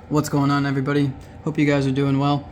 What's going on, everybody? Hope you guys are doing well.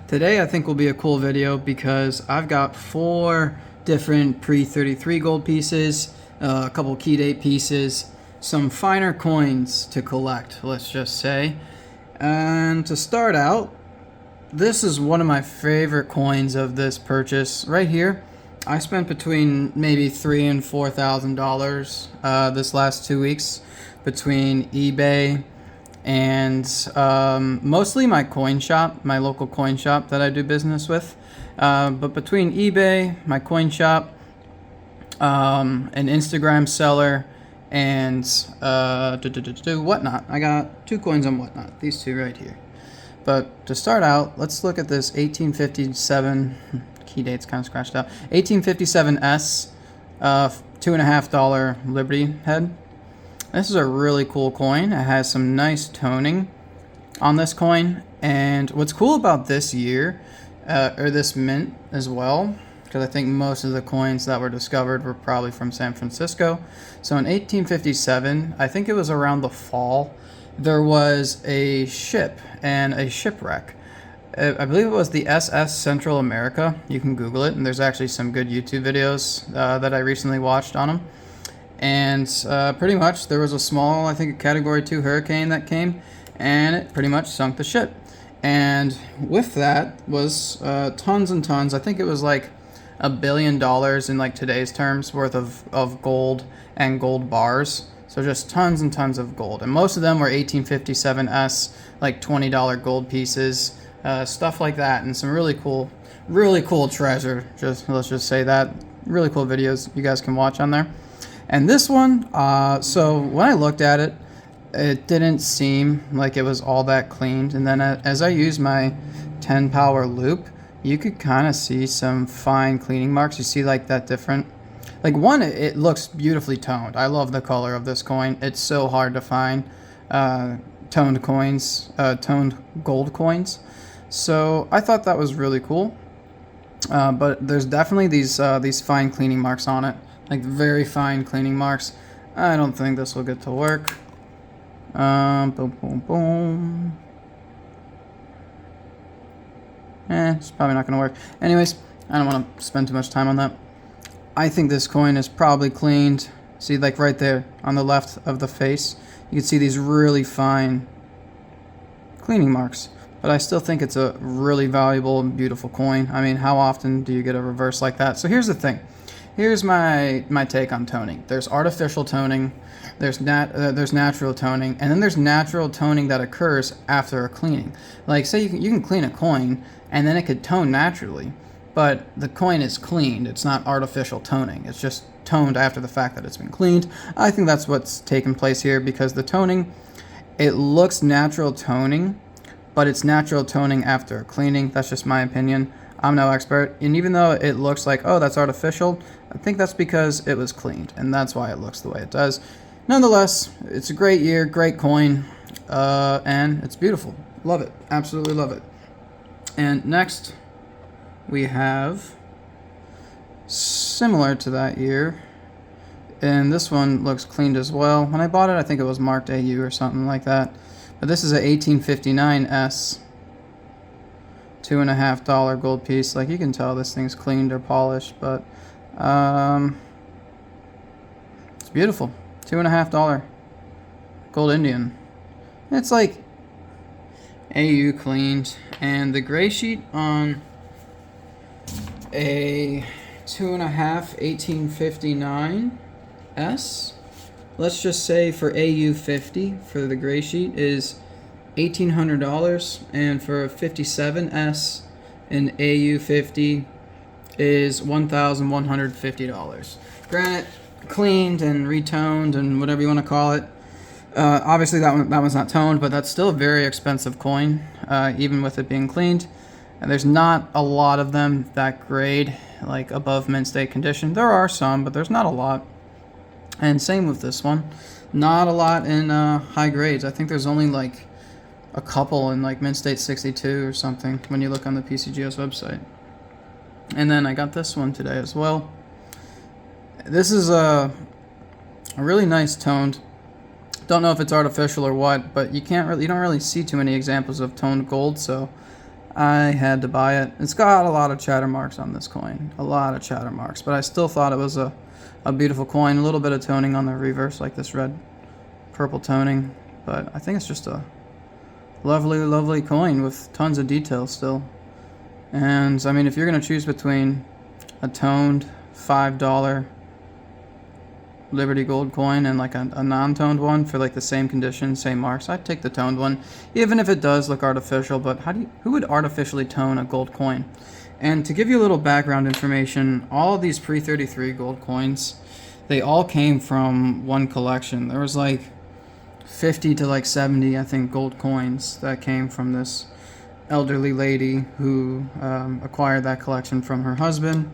Today I think will be a cool video because I've got 4 different pre-33 gold pieces, a couple key date pieces, some finer coins to collect, let's just say. And to start out, this is one of my favorite coins of this purchase right here. I spent between maybe $3,000 and $4,000 this last 2 weeks between eBay and mostly my coin shop, my local coin shop that I do business with. But between eBay, my coin shop, an Instagram seller, and Whatnot. I got 2 coins on Whatnot, these 2 right here. But to start out, let's look at this 1857, key date's kind of scratched out, 1857S, $2.50 Liberty head. This is a really cool coin. It has some nice toning on this coin. And what's cool about this year, or this mint as well, because I think most of the coins that were discovered were probably from San Francisco. So in 1857, I think it was around the fall, there was a ship and a shipwreck. I believe it was the SS Central America. You can Google it, and there's actually some good YouTube videos that I recently watched on them. And pretty much there was a small, I think a Category 2 hurricane that came, and it pretty much sunk the ship. And with that was tons and tons, I think it was like $1 billion in like today's terms worth of gold and gold bars. So just tons and tons of gold. And most of them were 1857S, like $20 gold pieces, stuff like that. And some really cool treasure. Let's just say that. Really cool videos you guys can watch on there. And this one, so when I looked at it, it didn't seem like it was all that cleaned. And then as I used my 10 power loupe, you could kind of see some fine cleaning marks. You see like that different, like one, it looks beautifully toned. I love the color of this coin. It's so hard to find toned coins, toned gold coins. So I thought that was really cool. But there's definitely these fine cleaning marks on it. Like very fine cleaning marks. I don't think this will get to work. Boom, boom, boom. It's probably not going to work. Anyways, I don't want to spend too much time on that. I think this coin is probably cleaned. See, like right there on the left of the face, you can see these really fine cleaning marks. But I still think it's a really valuable and beautiful coin. I mean, how often do you get a reverse like that? So here's the thing. Here's my take on toning. There's artificial toning, there's natural toning, and then there's natural toning that occurs after a cleaning. Like, say you can clean a coin, and then it could tone naturally, but the coin is cleaned. It's not artificial toning. It's just toned after the fact that it's been cleaned. I think that's what's taken place here, because the toning, it looks natural toning, but it's natural toning after a cleaning. That's just my opinion. I'm no expert, and even though it looks like, oh, that's artificial, I think that's because it was cleaned, and that's why it looks the way it does. Nonetheless, it's a great year, great coin, and it's beautiful. Love it. Absolutely love it. And next, we have, similar to that year, and this one looks cleaned as well. When I bought it, I think it was marked AU or something like that. But this is a 1859S. $2.50 gold piece. Like, you can tell this thing's cleaned or polished, but it's beautiful. $2.50 gold Indian. It's like AU cleaned, and the gray sheet on a 2.5 1859S, let's just say for AU 50 for the gray sheet is $1,800, and for a 57S in AU 50 is $1,150. Granted, cleaned and retoned and whatever you want to call it. Obviously that one's not toned, but that's still a very expensive coin, even with it being cleaned. And there's not a lot of them that grade, like above mint state condition. There are some, but there's not a lot. And same with this one. Not a lot in high grades. I think there's only like a couple in like mint state 62 or something when you look on the PCGS website. And then I got this one today as well. This is a really nice toned Don't know if it's artificial or what, but you don't really see too many examples of toned gold, so I had to buy it. It's got a lot of chatter marks on this coin, a lot of chatter marks, but I still thought it was a beautiful coin. A little bit of toning on the reverse, like this red purple toning, but I think it's just a lovely, lovely coin with tons of detail still. And I mean, if you're gonna choose between a toned $5 Liberty Gold coin and like a non-toned one for like the same conditions, same marks, I'd take the toned one, even if it does look artificial. But who would artificially tone a gold coin? And to give you a little background information, all of these pre-33 gold coins, they all came from one collection. There was like 50 to like 70, I think, gold coins that came from this elderly lady who acquired that collection from her husband,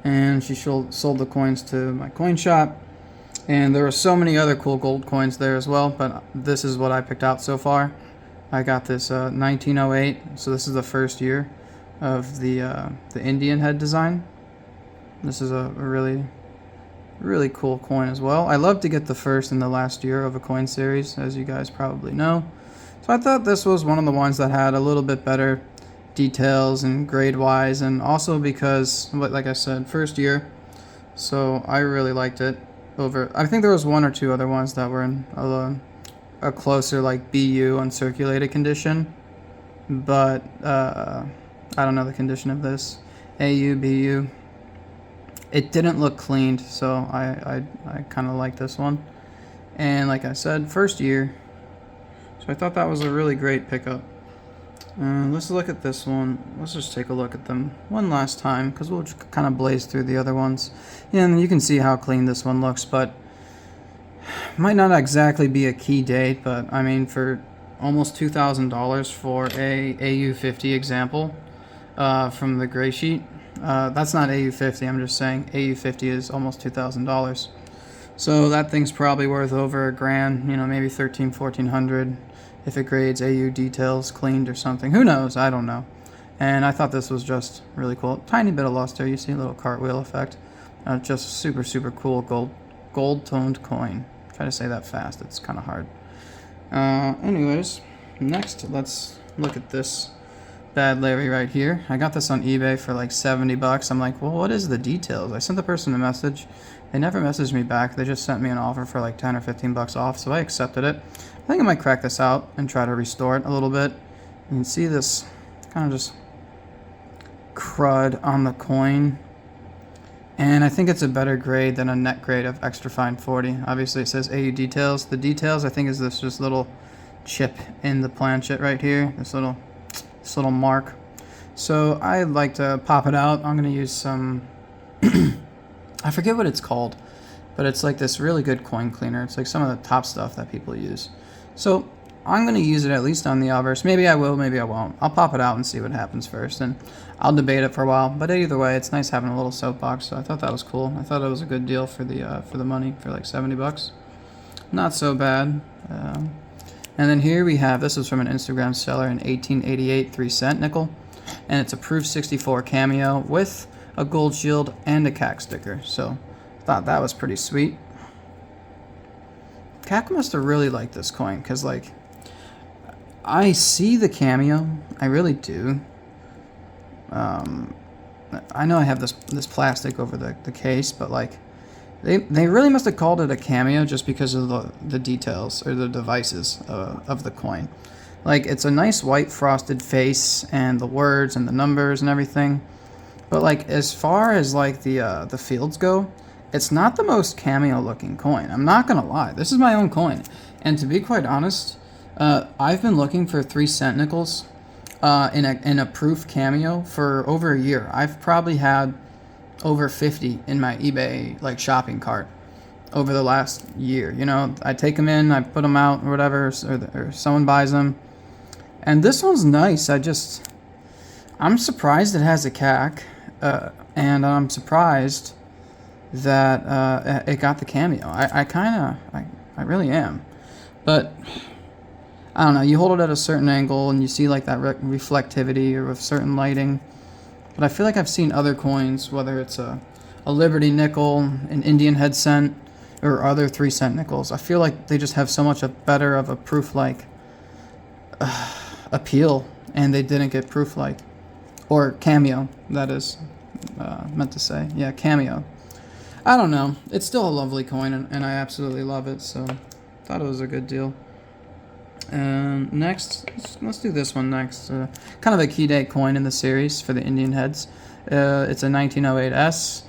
and she sold the coins to my coin shop. And there were so many other cool gold coins there as well, but this is what I picked out so far. I got this 1908, so this is the first year of the Indian head design. This is a really, really cool coin as well. I love to get the first and the last year of a coin series, as you guys probably know. So I thought this was one of the ones that had a little bit better details and grade-wise, and also because, like I said, first year, so I really liked it. I think there was one or two other ones that were in a closer like BU uncirculated condition, but I don't know the condition of this. AU, BU. It didn't look cleaned, so I kind of like this one. And like I said, first year, so I thought that was a really great pickup. Let's look at this one. Let's just take a look at them one last time, because we'll just kind of blaze through the other ones. And you can see how clean this one looks, but might not exactly be a key date, but I mean, for almost $2,000 for a AU50 example from the gray sheet. That's not AU50, I'm just saying AU50 is almost $2,000. So that thing's probably worth over $1,000, maybe $1,300-$1,400 if it grades AU details cleaned or something. Who knows? I don't know. And I thought this was just really cool. Tiny bit of luster. You see a little cartwheel effect. Just super, super cool gold toned coin. Try to say that fast. It's kind of hard. Anyways, next let's look at this bad Larry right here. I got this on eBay for like $70. I'm like, well, what is the details? I sent the person a message. They never messaged me back. They just sent me an offer for like 10 or 15 bucks off, so I accepted it. I think I might crack this out and try to restore it a little bit. You can see this kind of just crud on the coin. And I think it's a better grade than a net grade of extra fine 40. Obviously it says AU details. The details, I think, is this just little chip in the planchet right here. This little mark. So I'd like to pop it out. I'm going to use some I forget what it's called, but it's like this really good coin cleaner. It's like some of the top stuff that people use. So I'm going to use it at least on the obverse. Maybe I will, maybe I won't. I'll pop it out and see what happens first, and I'll debate it for a while. But either way, it's nice having a little soapbox, so I thought that was cool. I thought it was a good deal for the money, for like $70. Not so bad. And then here we have, this is from an Instagram seller in 1888 3-cent nickel, and it's a Proof 64 cameo with a gold shield and a CAC sticker. So thought that was pretty sweet. CAC must have really liked this coin, because like I see the cameo, I really do. I know I have this plastic over the case, but like they really must have called it a cameo just because of the details or the devices of the coin. Like, it's a nice white frosted face and the words and the numbers and everything, but like as far as like the fields go, it's not the most cameo looking coin. I'm not gonna lie, this is my own coin, and to be quite honest, I've been looking for 3-cent nickels in a proof cameo for over a year. I've probably had over 50 in my eBay like shopping cart over the last year. I take them in, I put them out or whatever, or someone buys them, and this one's nice. I'm surprised it has a CAC, and I'm surprised that it got the cameo. I really am, but I don't know, you hold it at a certain angle and you see like that reflectivity or with certain lighting. But I feel like I've seen other coins, whether it's a Liberty nickel, an Indian head cent, or other 3-cent nickels. I feel like they just have so much better of a proof-like appeal, and they didn't get proof-like. Or cameo, that is meant to say. Yeah, cameo. I don't know. It's still a lovely coin, and I absolutely love it, so thought it was a good deal. Next, let's do this one next. Kind of a key date coin in the series for the Indian heads. It's a 1908S.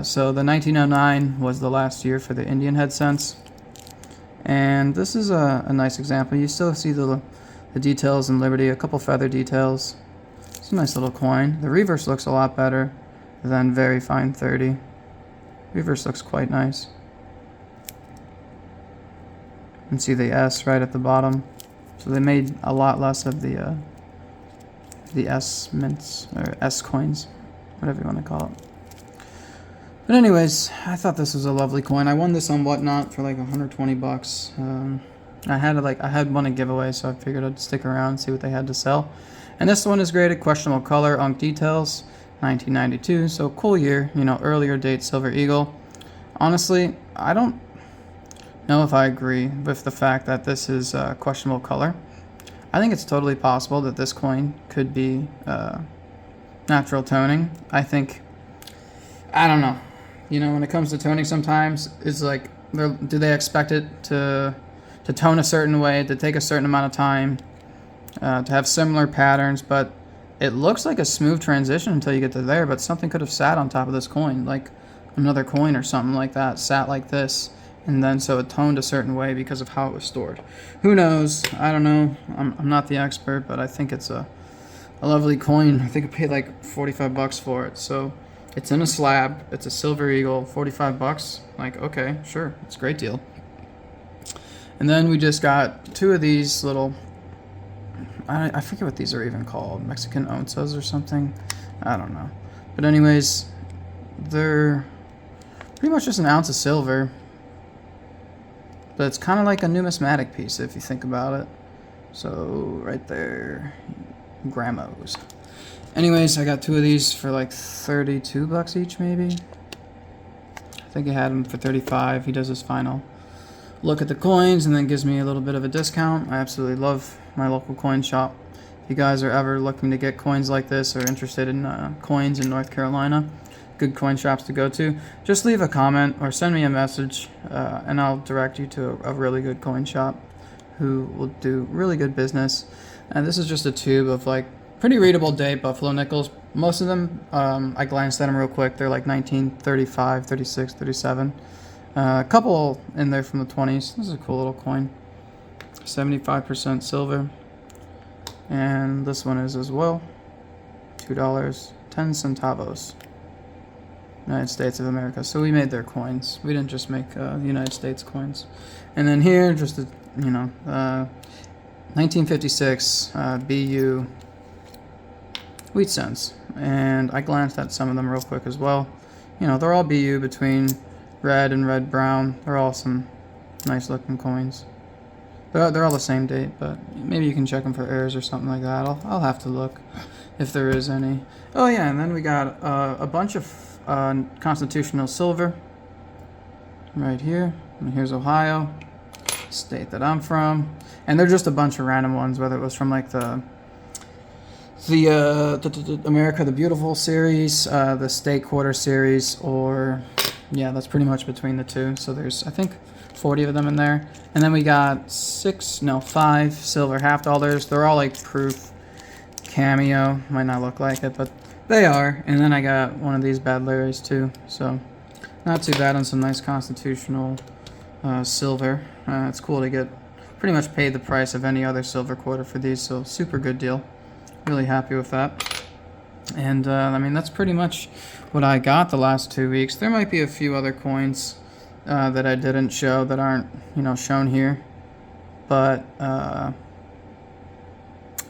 So the 1909 was the last year for the Indian head cents. And this is a nice example. You still see the details in Liberty, a couple feather details. It's a nice little coin. The reverse looks a lot better than very fine 30. Reverse looks quite nice. You can see the S right at the bottom. So they made a lot less of the S mints, or S coins, whatever you want to call it. But anyways, I thought this was a lovely coin. I won this on Whatnot for like 120 bucks. I had one a giveaway, so I figured I'd stick around and see what they had to sell. And this one is graded questionable color, Unk details, 1992. So cool year, you know, earlier date Silver Eagle. Honestly, I don't know if I agree with the fact that this is questionable color. I think it's totally possible that this coin could be natural toning. I don't know. You know, when it comes to toning, sometimes it's like, do they expect it to tone a certain way, to take a certain amount of time, to have similar patterns, but it looks like a smooth transition until you get to there, but something could have sat on top of this coin, like another coin or something like that, sat like this, and then so it toned a certain way because of how it was stored. Who knows? I don't know. I'm not the expert, but I think it's a lovely coin. I think I paid like 45 bucks for it, so it's in a slab. It's a Silver Eagle, 45 bucks. Like, okay, sure, it's a great deal. And then we just got two of these little, I forget what these are even called, Mexican onzas or something. I don't know. But anyways, they're pretty much just an ounce of silver. But it's kind of like a numismatic piece if you think about it. So right there, gramos. Anyways, I got two of these for like 32 bucks each, maybe. I think I had them for 35. He does his final look at the coins and then gives me a little bit of a discount. I absolutely love my local coin shop. If you guys are ever looking to get coins like this or interested in coins in North Carolina, good coin shops to go to, just leave a comment or send me a message and I'll direct you to a really good coin shop who will do really good business. And this is just a tube of like pretty readable date Buffalo nickels. Most of them, I glanced at them real quick. They're like 1935, 36, 37. A couple in there from the 20s. This is a cool little coin. 75% silver. And this one is as well. $2.10. United States of America. So we made their coins. We didn't just make United States coins. And then here, just a, 1956 BU wheat cents. And I glanced at some of them real quick as well. You know, they're all BU between red and red brown. They're all some nice looking coins. They're all the same date, but maybe you can check them for errors or something like that. I'll have to look if there is any. Oh yeah, and then we got a bunch of constitutional silver right here. And here's Ohio, state that I'm from, and they're just a bunch of random ones, whether it was from like the America the Beautiful series, the State Quarter series, or yeah, that's pretty much between the two. So there's, I think, 40 of them in there. And then we got 5 silver half dollars. They're all like proof cameo. Might not look like it, but they are. And then I got one of these Bad Larrys too. So not too bad on some nice constitutional silver. It's cool to get pretty much paid the price of any other silver quarter for these. So super good deal. Really happy with that. And I mean, that's pretty much what I got the last 2 weeks. There might be a few other coins that I didn't show that aren't, shown here. But I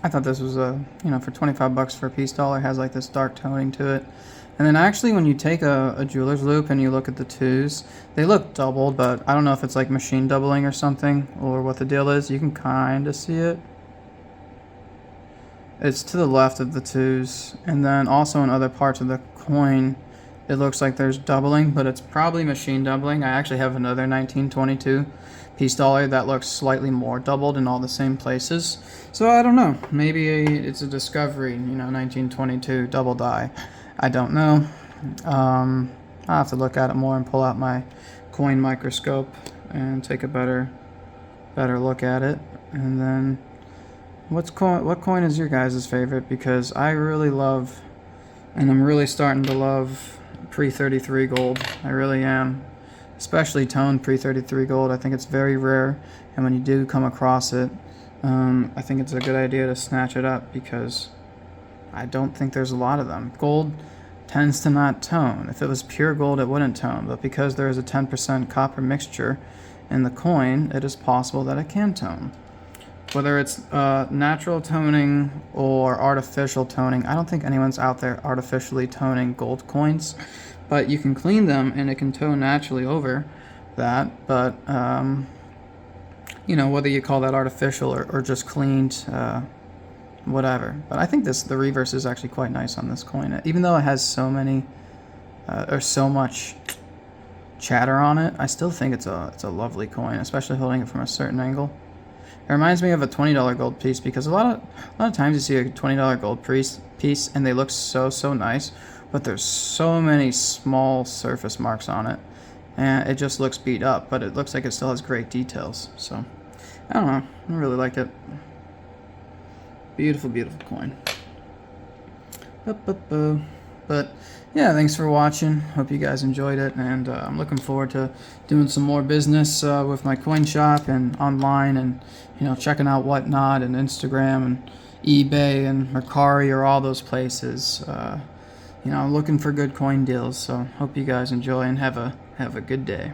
thought this was for 25 bucks for a piece dollar, has like this dark toning to it. And then actually when you take a jeweler's loupe and you look at the twos, they look doubled, but I don't know if it's like machine doubling or something or what the deal is. You can kind of see it. It's to the left of the twos, and then also in other parts of the coin, it looks like there's doubling, but it's probably machine doubling. I actually have another 1922 piece dollar that looks slightly more doubled in all the same places. So I don't know. Maybe it's a discovery, 1922 double die. I don't know. I'll have to look at it more and pull out my coin microscope and take a better look at it. And then what coin is your guys' favorite? Because I really love, and I'm really starting to love, pre-33 gold. I really am. Especially toned pre-33 gold. I think it's very rare, and when you do come across it, I think it's a good idea to snatch it up, because I don't think there's a lot of them. Gold tends to not tone. If it was pure gold, it wouldn't tone, but because there is a 10% copper mixture in the coin, it is possible that it can tone. Whether it's natural toning or artificial toning, I don't think anyone's out there artificially toning gold coins, but you can clean them and it can tone naturally over that. But whether you call that artificial or just cleaned, whatever. But I think the reverse is actually quite nice on this coin, even though it has so many or so much chatter on it. I still think it's a lovely coin, especially holding it from a certain angle. It reminds me of a $20 gold piece, because a lot of times you see a $20 gold piece and they look so nice, but there's so many small surface marks on it, and it just looks beat up, but it looks like it still has great details. So I don't know, I really like it. Beautiful coin. But yeah, thanks for watching. Hope you guys enjoyed it, and I'm looking forward to doing some more business with my coin shop and online, and checking out Whatnot and Instagram and eBay and Mercari, or all those places. Looking for good coin deals. So hope you guys enjoy and have a good day.